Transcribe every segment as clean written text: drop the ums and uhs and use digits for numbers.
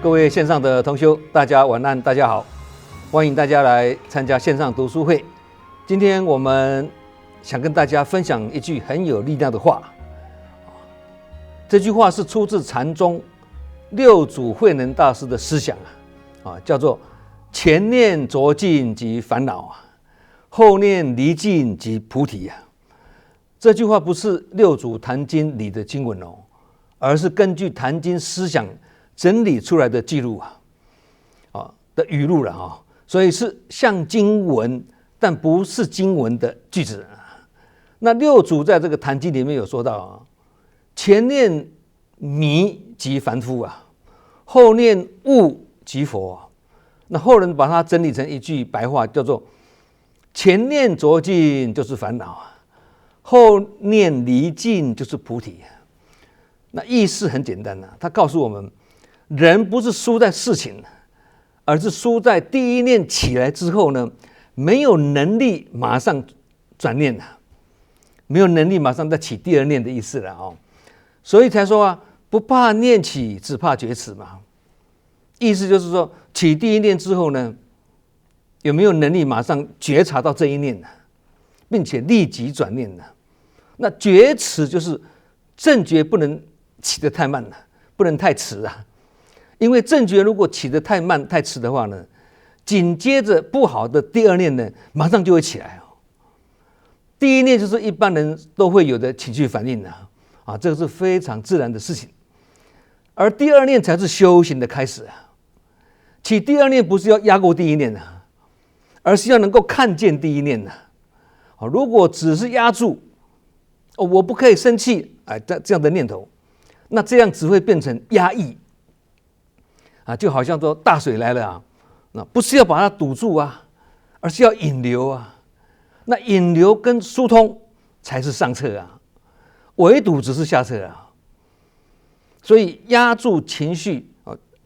各位线上的同修，大家晚安，大家好，欢迎大家来参加线上读书会。今天我们想跟大家分享一句很有力量的话，这句话是出自禅宗六祖慧能大师的思想叫做前念着境即烦恼，后念离境即菩提这句话不是六祖坛经里的经文而是根据坛经思想整理出来的记录的语录了所以是像经文，但不是经文的句子。那六祖在这个坛经里面有说到前念迷即凡夫后念悟即佛那后人把它整理成一句白话，叫做前念着境就是烦恼后念离境就是菩提那意思很简单他告诉我们，人不是输在事情，而是输在第一念起来之后呢，没有能力马上转念没有能力马上再起第二念的意思了所以才说不怕念起，只怕觉迟嘛。意思就是说，起第一念之后呢，有没有能力马上觉察到这一念并且立即转念那觉迟就是正觉不能起得太慢不能太迟因为正觉如果起得太慢太迟的话呢，紧接着不好的第二念呢，马上就会起来第一念就是一般人都会有的情绪反应这个是非常自然的事情，而第二念才是修行的开始起第二念不是要压过第一念而是要能够看见第一念如果只是压住我不可以生气这样的念头，那这样只会变成压抑就好像说大水来了那不是要把它堵住而是要引流那引流跟疏通才是上策围堵只是下策所以压住情绪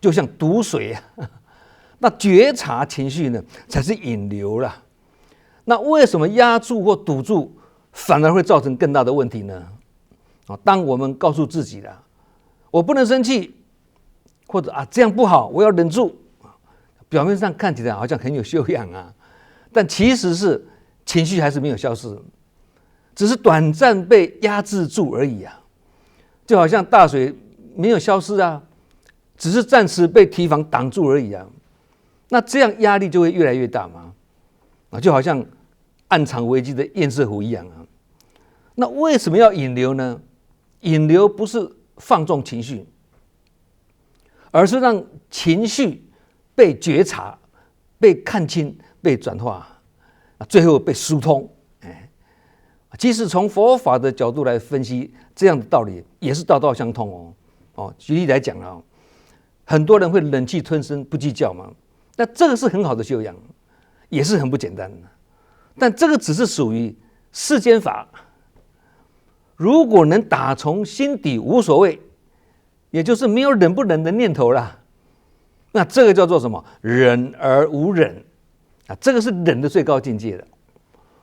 就像堵水那觉察情绪呢才是引流了。那为什么压住或堵住反而会造成更大的问题呢？当我们告诉自己我不能生气，或者这样不好，我要忍住，表面上看起来好像很有修养但其实是情绪还是没有消失，只是短暂被压制住而已就好像大水没有消失只是暂时被堤防挡住而已那这样压力就会越来越大嘛就好像暗藏危机的堰塞湖一样那为什么要引流呢？引流不是放纵情绪，而是让情绪被觉察、被看清、被转化最后被疏通其实从佛法的角度来分析，这样的道理也是道道相通举例来讲很多人会忍气吞声不计较嘛，那这个是很好的修养，也是很不简单的，但这个只是属于世间法。如果能打从心底无所谓，也就是没有忍不忍的念头啦，那这个叫做什么？忍而无忍这个是忍的最高境界的。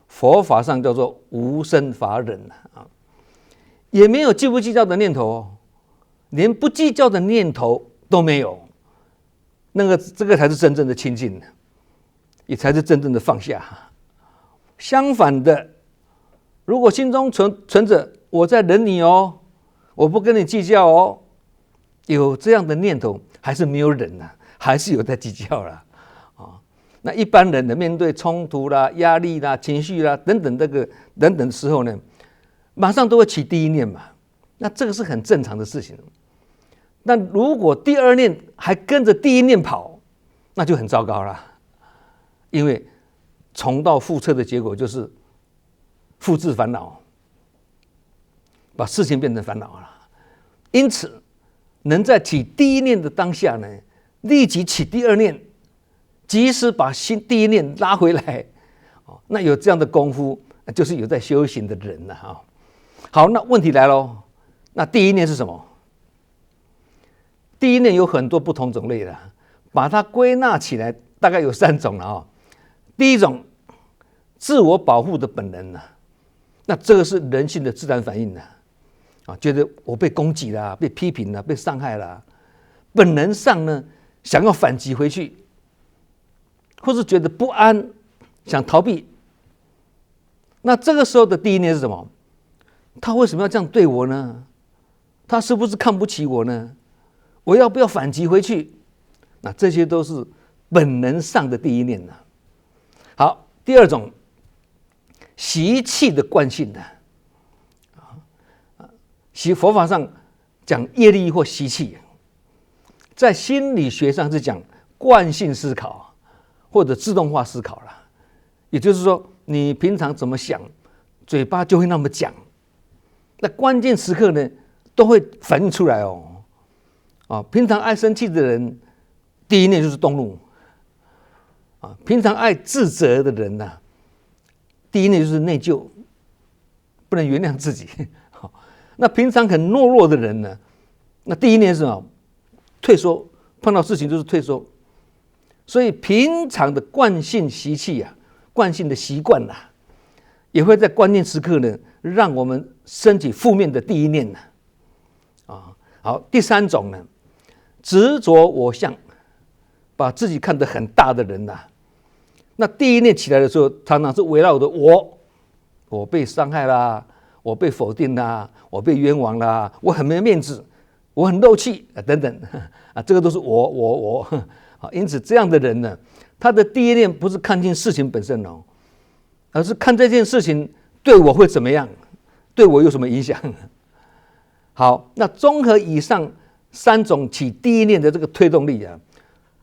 佛法上叫做无生法忍也没有计不计较的念头连不计较的念头都没有，这个才是真正的清净，也才是真正的放下。相反的，如果心中存着我在忍你我不跟你计较有这样的念头，还是没有忍还是有在计较那一般人的面对冲突啦、压力啦、情绪啦等等等等的时候呢，马上都会起第一念嘛，那这个是很正常的事情。那如果第二念还跟着第一念跑，那就很糟糕了，因为重蹈覆辙的结果就是复制烦恼，把事情变成烦恼了。因此，能在起第一念的当下呢，立即起第二念，及时把第一念拉回来那有这样的功夫，就是有在修行的人了好，那问题来咯，那第一念是什么？第一念有很多不同种类的，把它归纳起来大概有3种了第一种，自我保护的本能那这个是人性的自然反应觉得我被攻击了、被批评了、被伤害了，本能上呢想要反击回去，或是觉得不安，想逃避。那这个时候的第一念是什么？他为什么要这样对我呢？他是不是看不起我呢？我要不要反击回去？那这些都是本能上的第一念呢。好，第二种习气的惯性的，佛法上讲业力或习气，在心理学上是讲惯性思考或者自动化思考了。也就是说，你平常怎么想，嘴巴就会那么讲。那关键时刻呢，都会反映出来哦。平常爱生气的人，第一念就是动怒。平常爱自责的人呢，第一念就是内疚，不能原谅自己。那平常很懦弱的人呢，那第一念是什么？退缩，碰到事情就是退缩。所以平常的惯性习气惯性的习惯也会在关键时刻呢，让我们升起负面的第一念好，第三种呢，执着我相，把自己看得很大的人那第一念起来的时候，常常是围绕着我被伤害啦，我被否定啦，我被冤枉啦，我很没面子，我很漏气等等这个都是我。因此这样的人呢，他的第一念不是看清事情本身而是看这件事情对我会怎么样，对我有什么影响。好，那综合以上三种起第一念的这个推动力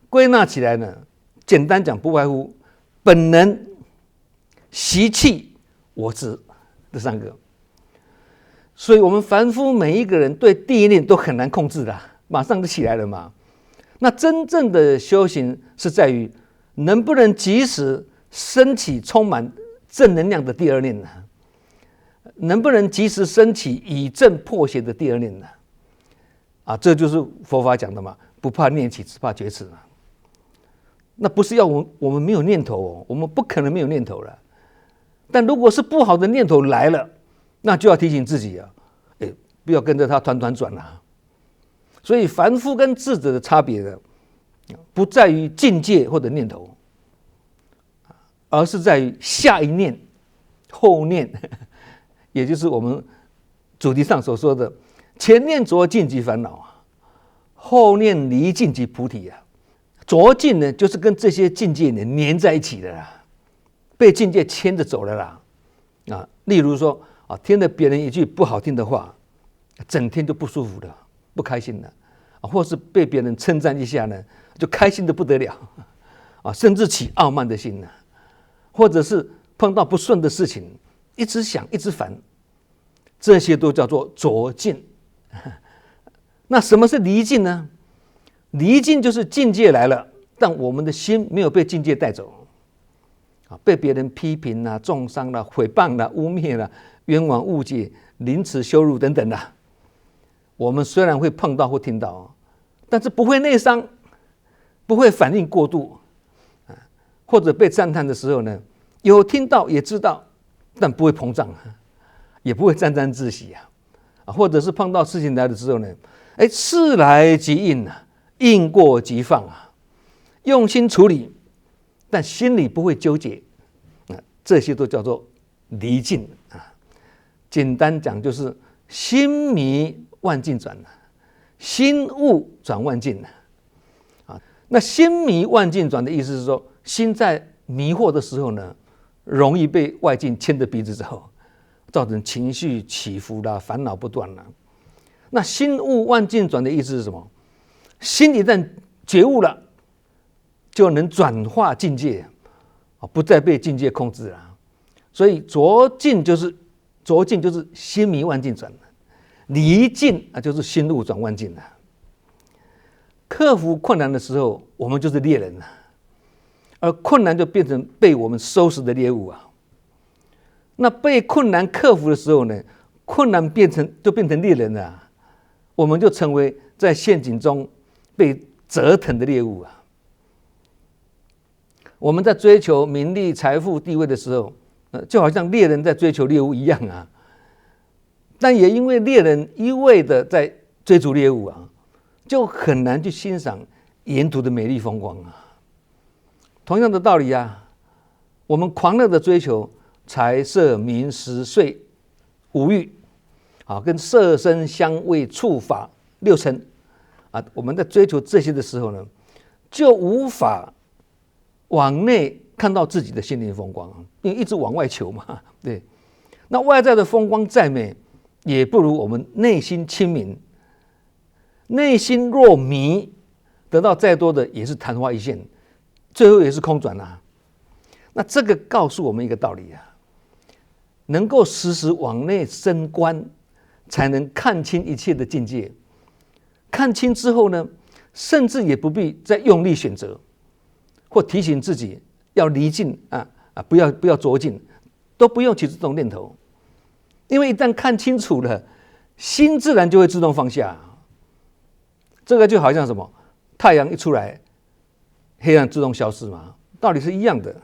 归纳起来呢，简单讲不外乎本能、习气、我执这三个。所以我们凡夫每一个人对第一念都很难控制的，马上就起来了嘛。那真正的修行是在于能不能及时升起充满正能量的第二念呢？能不能及时升起以正破邪的第二念呢？这就是佛法讲的嘛，不怕念起，只怕觉迟嘛。那不是要我们没有念头我们不可能没有念头了。但如果是不好的念头来了，那就要提醒自己不要跟着他团团转了。所以凡夫跟智者的差别呢，不在于境界或者念头，而是在于下一念、后念，也就是我们主题上所说的前念着境即烦恼后念离境即菩提着境呢，就是跟这些境界呢粘在一起的啦，被境界牵着走了啦例如说听了别人一句不好听的话，整天就不舒服的，不开心的或是被别人称赞一下呢，就开心的不得了甚至起傲慢的心或者是碰到不顺的事情，一直想一直烦，这些都叫做着境。那什么是离境呢？离境就是境界来了，但我们的心没有被境界带走被别人批评中伤毁谤污蔑冤枉误解凌迟羞辱等等我们虽然会碰到或听到但是不会内伤，不会反应过度或者被赞叹的时候呢，有听到也知道，但不会膨胀也不会沾沾自喜或者是碰到事情来的时候呢，事来即应应过即放用心处理，但心里不会纠结这些都叫做离境简单讲就是心迷万境转心悟转万境那心迷万境转的意思是说，心在迷惑的时候呢，容易被外境牵着鼻子走，造成情绪起伏烦恼不断那心悟万境转的意思是什么？心一旦觉悟了，就能转化境界不再被境界控制了。所以着境就是心迷万境转，离境就是心悟转万境克服困难的时候，我们就是猎人而困难就变成被我们收拾的猎物那被困难克服的时候呢，困难就变成猎人了我们就成为在陷阱中被折腾的猎物我们在追求名利、财富、地位的时候，就好像猎人在追求猎物一样但也因为猎人一味的在追逐猎物就很难去欣赏沿途的美丽风光啊。同样的道理啊，我们狂热的追求财色名食睡五欲啊，跟色声香味触法六尘啊，我们在追求这些的时候呢，就无法往内看到自己的心灵风光，因为一直往外求嘛。对，那外在的风光再美，也不如我们内心清明。内心若迷，得到再多的也是昙花一现，最后也是空转啊。那这个告诉我们一个道理啊，能够时时往内深观，才能看清一切的境界。看清之后呢，甚至也不必再用力选择，或提醒自己要离境不要着境，都不用起这种念头，因为一旦看清楚了，心自然就会自动放下。这个就好像什么，太阳一出来，黑暗自动消失嘛，道理是一样的。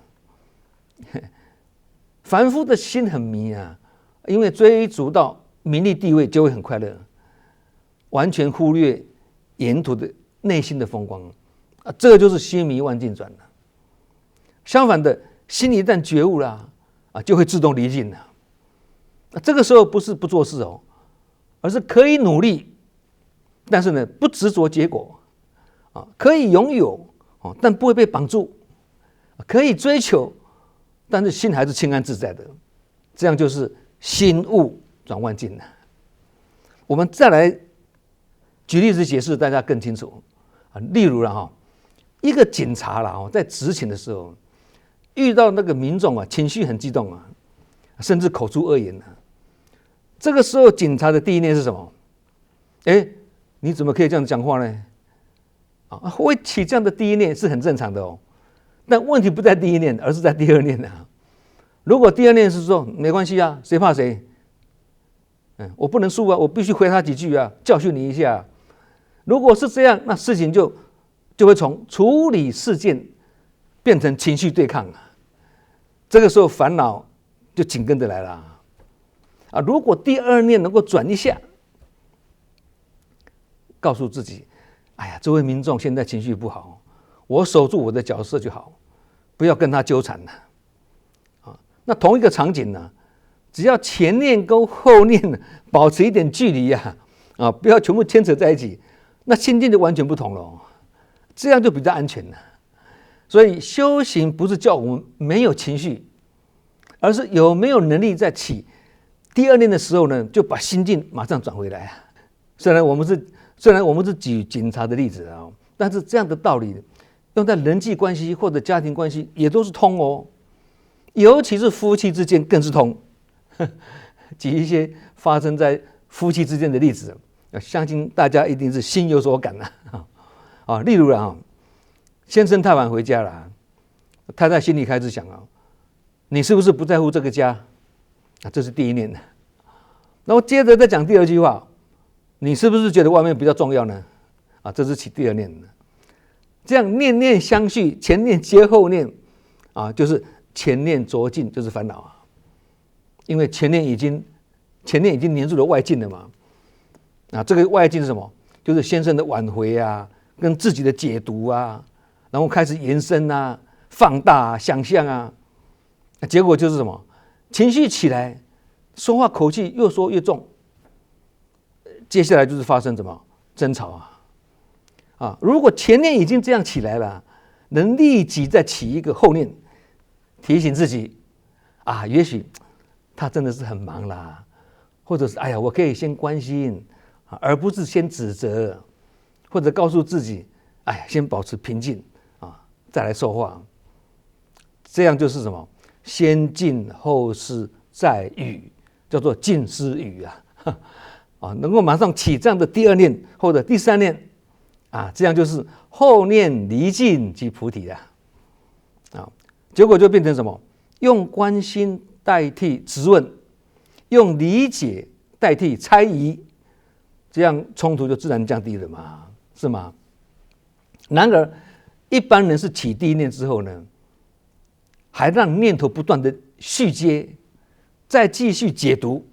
凡夫的心很迷啊，因为追逐到名利地位就会很快乐，完全忽略沿途的内心的风光啊，这个就是心迷万境转了。相反的，心一旦觉悟了就会自动离境了。这个时候不是不做事哦，而是可以努力，但是呢，不执着结果可以拥有但不会被绑住，可以追求，但是心还是清安自在的，这样就是心悟转万境了。我们再来举例子解释，大家更清楚例如一个警察在执勤的时候，遇到那个民众情绪很激动甚至口出恶言这个时候警察的第一念是什么？你怎么可以这样讲话呢？会起这样的第一念是很正常的哦，但问题不在第一念，而是在第二念如果第二念是说没关系啊，谁怕谁？我不能输啊，我必须回他几句教训你一下。如果是这样，那事情就会从处理事件变成情绪对抗这个时候烦恼就紧跟着来了如果第二念能够转一下，告诉自己，这位民众现在情绪不好，我守住我的角色就好，不要跟他纠缠了那同一个场景只要前念跟后念保持一点距离不要全部牵扯在一起，那心境就完全不同了这样就比较安全了。所以修行不是叫我们没有情绪，而是有没有能力在起第二念的时候呢，就把心境马上转回来虽然我们是举警察的例子但是这样的道理用在人际关系或者家庭关系也都是通哦，尤其是夫妻之间更是通。举一些发生在夫妻之间的例子，相信大家一定是心有所感例如先生太晚回家了，太太心里开始想你是不是不在乎这个家这是第一念然后接着再讲第二句话，你是不是觉得外面比较重要呢这是起第二念这样念念相续，前念接后念就是前念着境，就是烦恼因为前念已经黏住了外境了嘛这个外境是什么？就是先生的挽回跟自己的解读然后开始延伸放大想象结果就是什么？情绪起来，说话口气越说越重，接下来就是发生什么争吵如果前念已经这样起来了，能立即再起一个后念，提醒自己也许他真的是很忙啦，或者是我可以先关心而不是先指责，或者告诉自己先保持平静再来说话，这样就是什么？先静后思再语，叫做静思语能够马上起这样的第二念或者第三念这样就是后念离境即菩提结果就变成什么？用关心代替质问，用理解代替猜疑，这样冲突就自然降低了嘛，是吗？然而一般人是起第一念之后呢，还让念头不断的续接，再继续解读，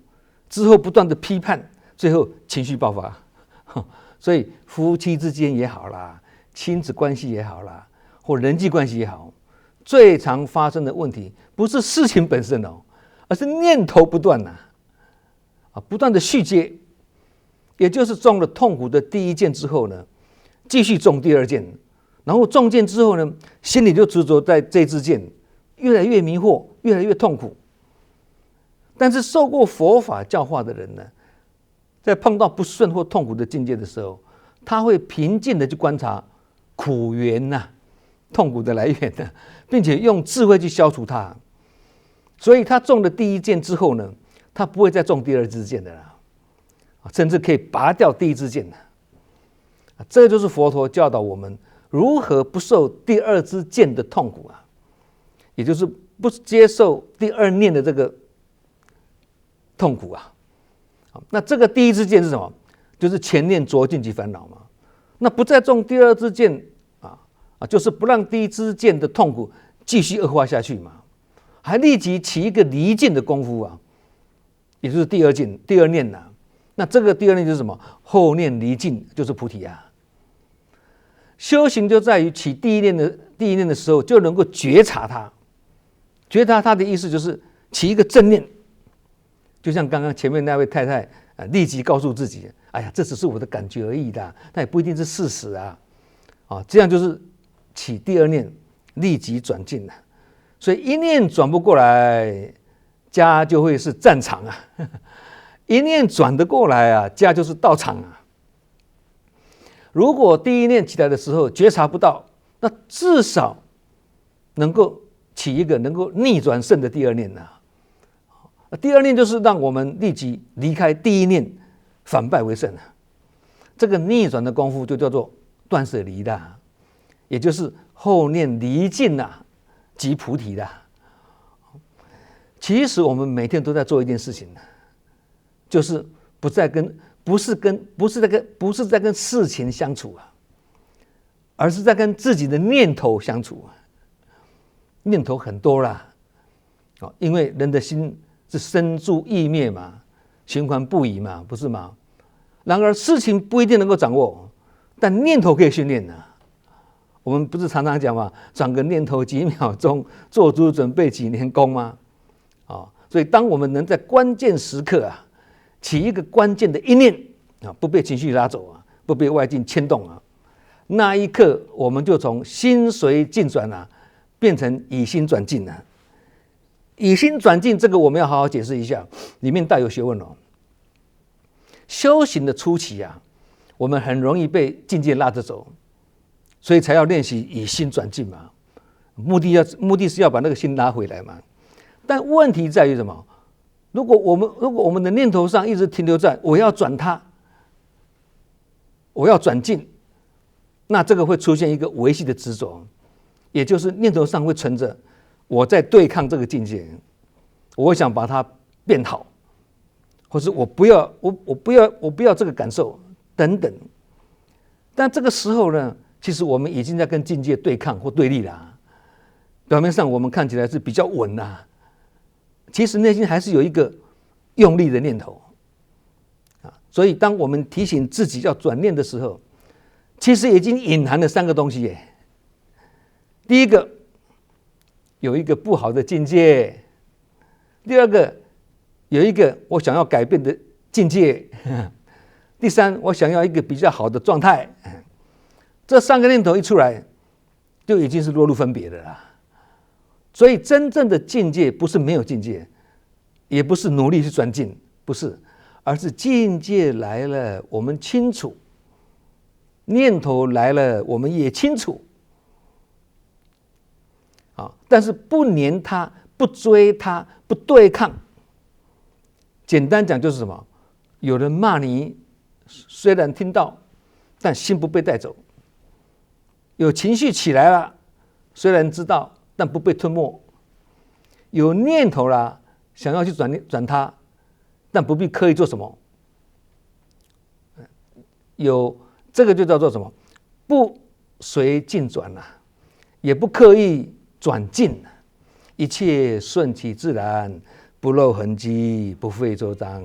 之后不断的批判，最后情绪爆发所以夫妻之间也好啦，亲子关系也好啦，或人际关系也好，最常发生的问题不是事情本身哦，而是念头不断不断的续接，也就是中了痛苦的第一箭之后呢，继续中第二箭，然后中箭之后呢，心里就执着在这支箭，越来越迷惑，越来越痛苦。但是受过佛法教化的人呢，在碰到不顺或痛苦的境界的时候，他会平静的去观察苦源痛苦的来源并且用智慧去消除它。所以他中了第一箭之后呢，他不会再中第二支箭的啦，甚至可以拔掉第一支箭的。这就是佛陀教导我们如何不受第二支箭的痛苦也就是不接受第二念的这个痛苦那这个第一支箭是什么？就是前念着尽其烦恼嘛。那不再中第二支箭就是不让第一支箭的痛苦继续恶化下去嘛，还立即起一个离箭的功夫也就是第二念那这个第二念就是什么？后念离尽，就是菩提修行就在于起第一念的时候，就能够觉察它。觉察它的意思就是起一个正念，就像刚刚前面那位太太立即告诉自己：“哎呀，这只是我的感觉而已的，那也不一定是事实这样就是起第二念，立即转进所以一念转不过来，家就会是战场一念转得过来家就是道场如果第一念起来的时候觉察不到，那至少能够起一个能够逆转胜的第二念第二念就是让我们立即离开第一念，反败为胜这个逆转的功夫就叫做断舍离也就是后念离尽即菩提其实我们每天都在做一件事情就是不是在跟事情相处而是在跟自己的念头相处念头很多因为人的心是生住意灭嘛，循环不已嘛，不是吗？然而事情不一定能够掌握，但念头可以训练我们不是常常讲嘛，转个念头几秒钟，做足准备几年功吗？所以当我们能在关键时刻起一个关键的一念不被情绪拉走不被外境牵动那一刻我们就从心随境转变成以心转境以心转境这个我们要好好解释一下，里面带有学问修行的初期我们很容易被境界拉着走，所以才要练习以心转境嘛，目的是要把那个心拉回来嘛。但问题在于什么？如果我们的念头上一直停留在我要转它，我要转境，那这个会出现一个维系的执着，也就是念头上会存着我在对抗这个境界，我想把它变好，或是我不要这个感受等等。但这个时候呢，其实我们已经在跟境界对抗或对立了。表面上我们看起来是比较稳其实内心还是有一个用力的念头所以当我们提醒自己要转念的时候，其实已经隐含了3个东西第一个，有一个不好的境界；第二个，有一个我想要改变的境界；第三，我想要一个比较好的状态。这3个念头一出来，就已经是落入分别的啦。所以真正的境界不是没有境界，也不是努力去转境，不是，而是境界来了我们清楚，念头来了我们也清楚但是不黏它，不追它，不对抗。简单讲就是什么？有人骂你，虽然听到，但心不被带走；有情绪起来了，虽然知道，但不被吞没；有念头啦，想要去转它，但不必刻意做什么。有这个就叫做什么？不随境转也不刻意转境，一切顺其自然，不露痕迹，不费周章。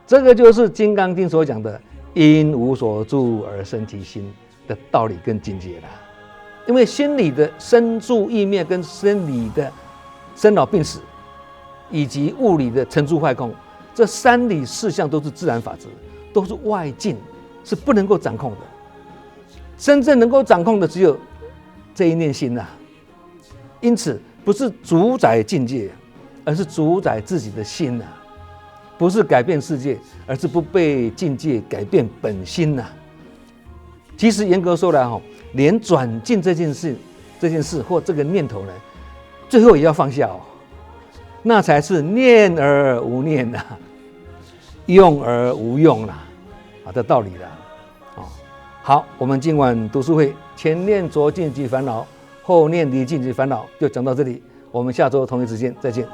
这个就是《金刚经》所讲的因无所住而生其心，的道理跟境界了。因为心理的生住意灭跟生理的生老病死，以及物理的成住坏空，这三理四象都是自然法则，都是外境，是不能够掌控的。真正能够掌控的只有这一念心呐。因此，不是主宰境界，而是主宰自己的心呐。不是改变世界，而是不被境界改变本心呐。其实严格说来连转境这件事或这个念头呢，最后也要放下那才是念而无念呐，用而无用啦，这道理啦。好，我们今晚读书会前念着境及烦恼，后念离境及烦恼，就讲到这里。我们下周同一时间再见。